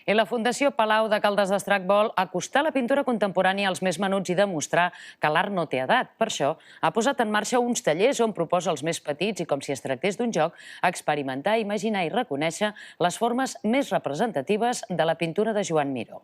I la Fundació Palau de Caldes d'Estrac vol acostar la pintura contemporània als més menuts i demostrar que l'art no té edat. Per això, ha posat en marxa uns tallers on proposa als més petits, i com si es tractés d'un joc, experimentar, imaginar i reconèixer les formes més representatives de la pintura de Joan Miró.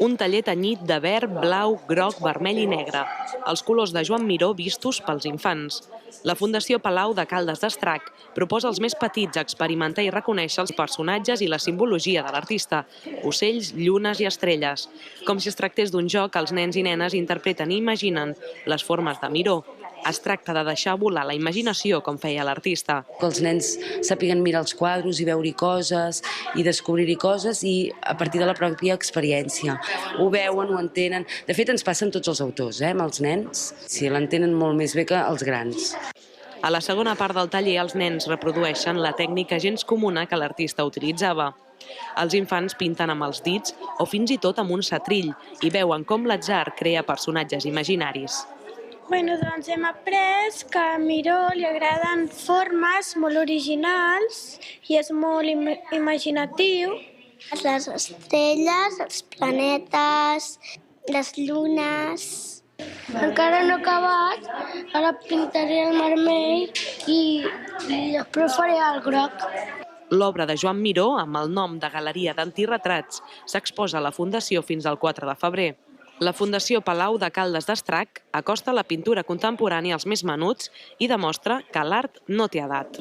Un taller tenyit de verd, blau, groc, vermell i negre, els colors de Joan Miró vistos pels infants. La Fundació Palau de Caldes d'Estrac proposa als més petits experimentar i reconèixer els personatges i la simbologia de l'artista, ocells, llunes i estrelles. Com si es tractés d'un joc, els nens i nenes interpreten i imaginen les formes de Miró. Es tracta de deixar volar la imaginació, com feia l'artista. Que els nens sàpiguen mirar els quadros i veure-hi coses i descobrir-hi coses i a partir de la pròpia experiència. Ho veuen, ho entenen. De fet, ens passen tots els autors, amb els nens. Sí, l'entenen molt més bé que els grans. A la segona part del taller, els nens reprodueixen la tècnica gens comuna que l'artista utilitzava. Els infants pinten amb els dits o fins i tot amb un setrill i veuen com l'atzar crea personatges imaginaris. Doncs hem après que a Miró li agraden formes molt originals i és molt imaginatiu. Les estrelles, els planetes, les llunes. Encara no he acabat, ara pintaré el vermell i després faré el groc. L'obra de Joan Miró, amb el nom de Galeria d'Antiretrats, s'exposa a la Fundació fins al 4 de febrer. La Fundació Palau de Caldes d'Estrac acosta la pintura contemporània als més menuts i demostra que l'art no té edat.